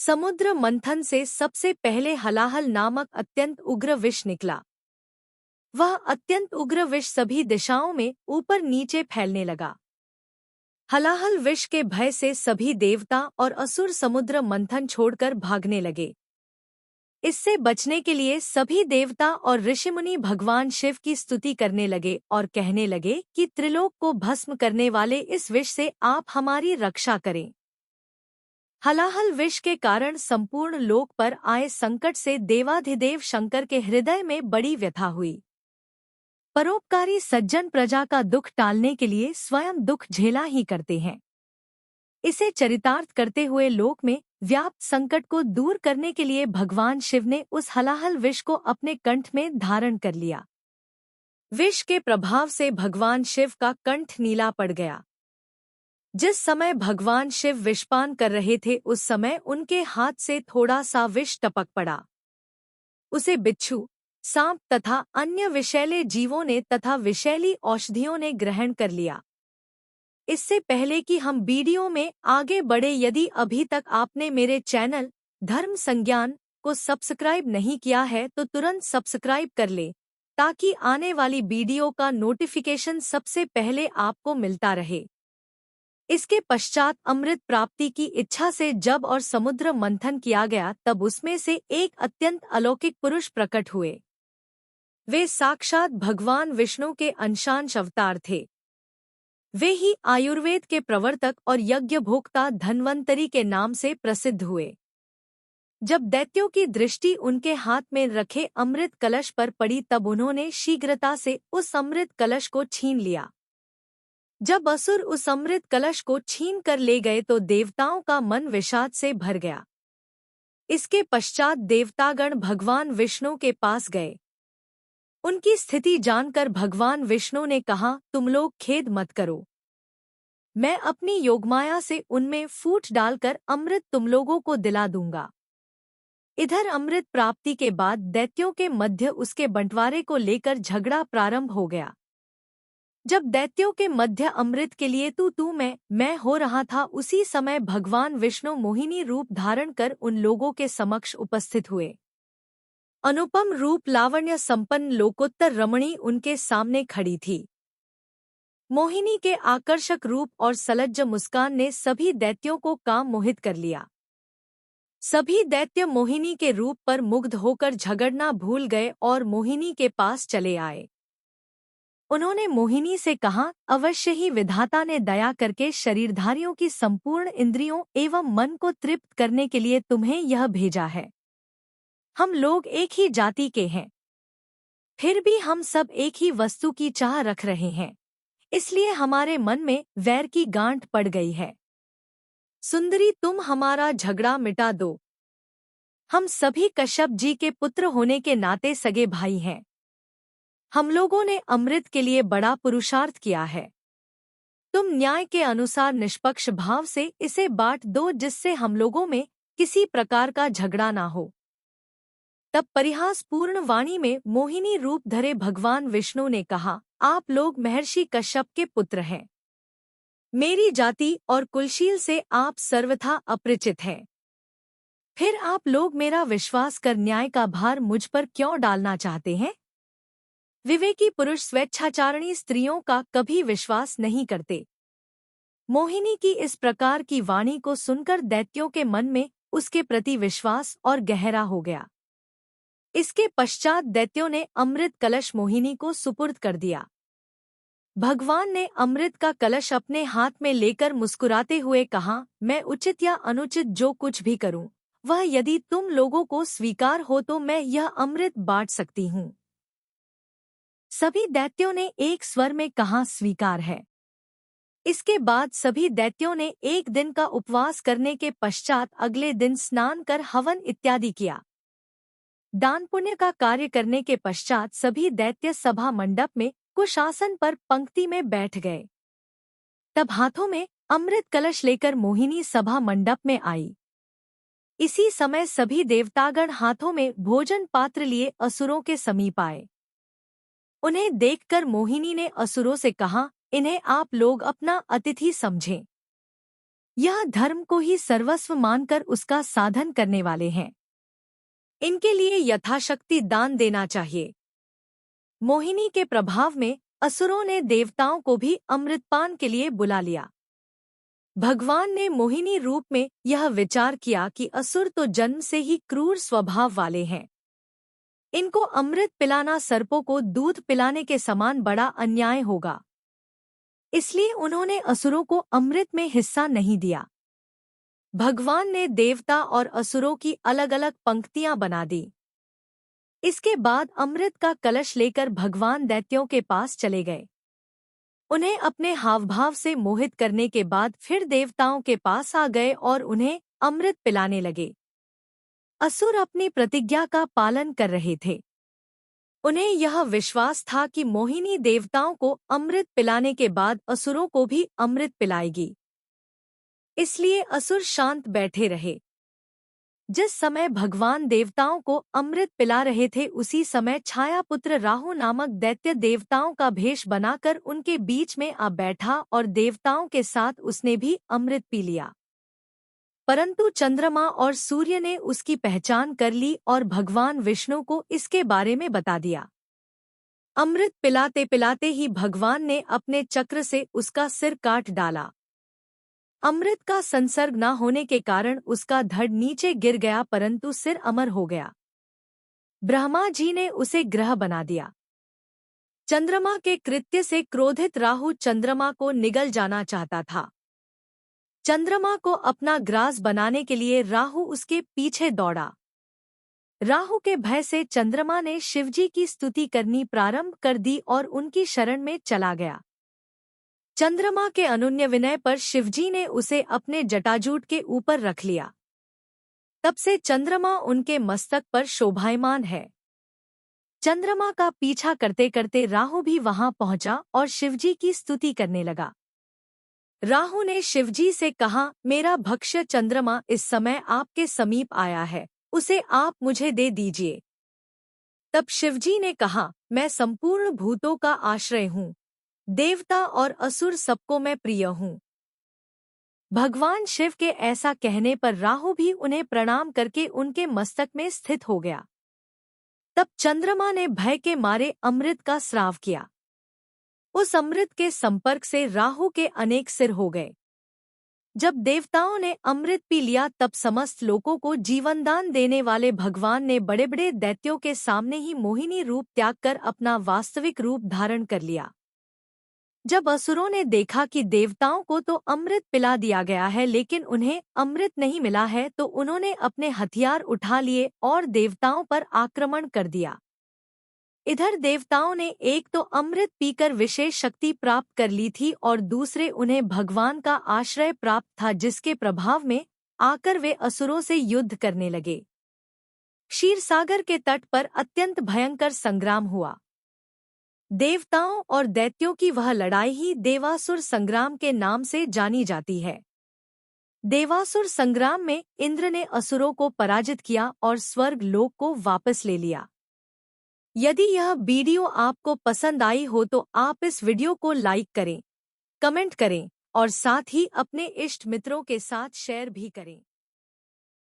समुद्र मंथन से सबसे पहले हलाहल नामक अत्यंत उग्र विष निकला। वह अत्यंत उग्र विष सभी दिशाओं में ऊपर नीचे फैलने लगा। हलाहल विष के भय से सभी देवता और असुर समुद्र मंथन छोड़कर भागने लगे। इससे बचने के लिए सभी देवता और ऋषिमुनि भगवान शिव की स्तुति करने लगे और कहने लगे कि त्रिलोक को भस्म करने वाले इस विष से आप हमारी रक्षा करें। हलाहल विष के कारण संपूर्ण लोक पर आए संकट से देवाधिदेव शंकर के हृदय में बड़ी व्यथा हुई। परोपकारी सज्जन प्रजा का दुख टालने के लिए स्वयं दुख झेला ही करते हैं। इसे चरितार्थ करते हुए लोक में व्याप्त संकट को दूर करने के लिए भगवान शिव ने उस हलाहल विष को अपने कंठ में धारण कर लिया। विष के प्रभाव से भगवान शिव का कंठ नीला पड़ गया। जिस समय भगवान शिव विषपान कर रहे थे उस समय उनके हाथ से थोड़ा सा विष टपक पड़ा। उसे बिच्छू, सांप तथा अन्य विषैले जीवों ने तथा विषैली औषधियों ने ग्रहण कर लिया। इससे पहले कि हम वीडियो में आगे बढ़े, यदि अभी तक आपने मेरे चैनल धर्म संज्ञान को सब्सक्राइब नहीं किया है तो तुरंत सब्सक्राइब कर ले, ताकि आने वाली वीडियो का नोटिफिकेशन सबसे पहले आपको मिलता रहे। इसके पश्चात अमृत प्राप्ति की इच्छा से जब और समुद्र मंथन किया गया तब उसमें से एक अत्यंत अलौकिक पुरुष प्रकट हुए। वे साक्षात भगवान विष्णु के अंशांश अवतार थे। वे ही आयुर्वेद के प्रवर्तक और यज्ञभोक्ता धन्वंतरी के नाम से प्रसिद्ध हुए। जब दैत्यों की दृष्टि उनके हाथ में रखे अमृत कलश पर पड़ी तब उन्होंने शीघ्रता से उस अमृत कलश को छीन लिया। जब असुर उस अमृत कलश को छीन कर ले गए तो देवताओं का मन विषाद से भर गया। इसके पश्चात देवतागण भगवान विष्णु के पास गए। उनकी स्थिति जानकर भगवान विष्णु ने कहा, तुम लोग खेद मत करो, मैं अपनी योगमाया से उनमें फूट डालकर अमृत तुम लोगों को दिला दूंगा। इधर अमृत प्राप्ति के बाद दैत्यों के मध्य उसके बंटवारे को लेकर झगड़ा प्रारंभ हो गया। जब दैत्यों के मध्य अमृत के लिए तू मैं हो रहा था, उसी समय भगवान विष्णु मोहिनी रूप धारण कर उन लोगों के समक्ष उपस्थित हुए। अनुपम रूप लावण्य संपन्न लोकोत्तर रमणी उनके सामने खड़ी थी। मोहिनी के आकर्षक रूप और सलज्ज मुस्कान ने सभी दैत्यों को काम मोहित कर लिया। सभी दैत्य मोहिनी के रूप पर मुग्ध होकर झगड़ना भूल गए और मोहिनी के पास चले आए। उन्होंने मोहिनी से कहा, अवश्य ही विधाता ने दया करके शरीरधारियों की संपूर्ण इंद्रियों एवं मन को तृप्त करने के लिए तुम्हें यह भेजा है। हम लोग एक ही जाति के हैं, फिर भी हम सब एक ही वस्तु की चाह रख रहे हैं, इसलिए हमारे मन में वैर की गांठ पड़ गई है। सुंदरी, तुम हमारा झगड़ा मिटा दो। हम सभी कश्यप जी के पुत्र होने के नाते सगे भाई हैं। हम लोगों ने अमृत के लिए बड़ा पुरुषार्थ किया है। तुम न्याय के अनुसार निष्पक्ष भाव से इसे बांट दो, जिससे हम लोगों में किसी प्रकार का झगड़ा ना हो। तब परिहासपूर्ण वाणी में मोहिनी रूप धरे भगवान विष्णु ने कहा, आप लोग महर्षि कश्यप के पुत्र हैं। मेरी जाति और कुलशील से आप सर्वथा अपरिचित हैं। फिर आप लोग मेरा विश्वास कर न्याय का भार मुझ पर क्यों डालना चाहते हैं? विवेकी पुरुष स्वेच्छाचारिणी स्त्रियों का कभी विश्वास नहीं करते। मोहिनी की इस प्रकार की वाणी को सुनकर दैत्यों के मन में उसके प्रति विश्वास और गहरा हो गया। इसके पश्चात दैत्यों ने अमृत कलश मोहिनी को सुपुर्द कर दिया। भगवान ने अमृत का कलश अपने हाथ में लेकर मुस्कुराते हुए कहा, मैं उचित या अनुचित जो कुछ भी करूं, वह यदि तुम लोगों को स्वीकार हो तो मैं यह अमृत बांट सकती हूँ। सभी दैत्यों ने एक स्वर में कहा, स्वीकार है। इसके बाद सभी दैत्यों ने एक दिन का उपवास करने के पश्चात अगले दिन स्नान कर हवन इत्यादि किया। दान पुण्य का कार्य करने के पश्चात सभी दैत्य सभा मंडप में कुशासन पर पंक्ति में बैठ गए। तब हाथों में अमृत कलश लेकर मोहिनी सभा मंडप में आई। इसी समय सभी देवतागण हाथों में भोजन पात्र लिए असुरों के समीप आए। उन्हें देखकर मोहिनी ने असुरों से कहा, इन्हें आप लोग अपना अतिथि समझें। यह धर्म को ही सर्वस्व मानकर उसका साधन करने वाले हैं। इनके लिए यथाशक्ति दान देना चाहिए। मोहिनी के प्रभाव में असुरों ने देवताओं को भी अमृतपान के लिए बुला लिया। भगवान ने मोहिनी रूप में यह विचार किया कि असुर तो जन्म से ही क्रूर स्वभाव वाले हैं। इनको अमृत पिलाना सर्पों को दूध पिलाने के समान बड़ा अन्याय होगा। इसलिए उन्होंने असुरों को अमृत में हिस्सा नहीं दिया। भगवान ने देवता और असुरों की अलग अलग पंक्तियां बना दी। इसके बाद अमृत का कलश लेकर भगवान दैत्यों के पास चले गए। उन्हें अपने हावभाव से मोहित करने के बाद फिर देवताओं के पास आ गए और उन्हें अमृत पिलाने लगे। असुर अपनी प्रतिज्ञा का पालन कर रहे थे। उन्हें यह विश्वास था कि मोहिनी देवताओं को अमृत पिलाने के बाद असुरों को भी अमृत पिलाएगी। इसलिए असुर शांत बैठे रहे। जिस समय भगवान देवताओं को अमृत पिला रहे थे उसी समय छायापुत्र राहु नामक दैत्य देवताओं का भेष बनाकर उनके बीच में आ बैठा और देवताओं के साथ उसने भी अमृत पी लिया। परंतु चंद्रमा और सूर्य ने उसकी पहचान कर ली और भगवान विष्णु को इसके बारे में बता दिया। अमृत पिलाते पिलाते ही भगवान ने अपने चक्र से उसका सिर काट डाला। अमृत का संसर्ग न होने के कारण उसका धड़ नीचे गिर गया, परंतु सिर अमर हो गया। ब्रह्मा जी ने उसे ग्रह बना दिया। चंद्रमा के कृत्य से क्रोधित राहु चंद्रमा को निगल जाना चाहता था। चंद्रमा को अपना ग्रास बनाने के लिए राहु उसके पीछे दौड़ा। राहु के भय से चंद्रमा ने शिवजी की स्तुति करनी प्रारंभ कर दी और उनकी शरण में चला गया। चंद्रमा के अनुन्य विनय पर शिवजी ने उसे अपने जटाजूट के ऊपर रख लिया। तब से चंद्रमा उनके मस्तक पर शोभायमान है। चंद्रमा का पीछा करते करते राहु भी वहां पहुंचा और शिवजी की स्तुति करने लगा। राहु ने शिवजी से कहा, मेरा भक्ष्य चंद्रमा इस समय आपके समीप आया है, उसे आप मुझे दे दीजिए। तब शिवजी ने कहा, मैं संपूर्ण भूतों का आश्रय हूँ, देवता और असुर सबको मैं प्रिय हूँ। भगवान शिव के ऐसा कहने पर राहु भी उन्हें प्रणाम करके उनके मस्तक में स्थित हो गया। तब चंद्रमा ने भय के मारे अमृत का स्राव किया। उस अमृत के संपर्क से राहु के अनेक सिर हो गए। जब देवताओं ने अमृत पी लिया तब समस्त लोगों को जीवनदान देने वाले भगवान ने बड़े बड़े दैत्यों के सामने ही मोहिनी रूप त्याग कर अपना वास्तविक रूप धारण कर लिया। जब असुरों ने देखा कि देवताओं को तो अमृत पिला दिया गया है लेकिन उन्हें अमृत नहीं मिला है तो उन्होंने अपने हथियार उठा लिए और देवताओं पर आक्रमण कर दिया। इधर देवताओं ने एक तो अमृत पीकर विशेष शक्ति प्राप्त कर ली थी और दूसरे उन्हें भगवान का आश्रय प्राप्त था, जिसके प्रभाव में आकर वे असुरों से युद्ध करने लगे। क्षीरसागर के तट पर अत्यंत भयंकर संग्राम हुआ। देवताओं और दैत्यों की वह लड़ाई ही देवासुर संग्राम के नाम से जानी जाती है। देवासुर संग्राम में इंद्र ने असुरों को पराजित किया और स्वर्ग लोक को वापस ले लिया। यदि यह वीडियो आपको पसंद आई हो तो आप इस वीडियो को लाइक करें, कमेंट करें और साथ ही अपने इष्ट मित्रों के साथ शेयर भी करें।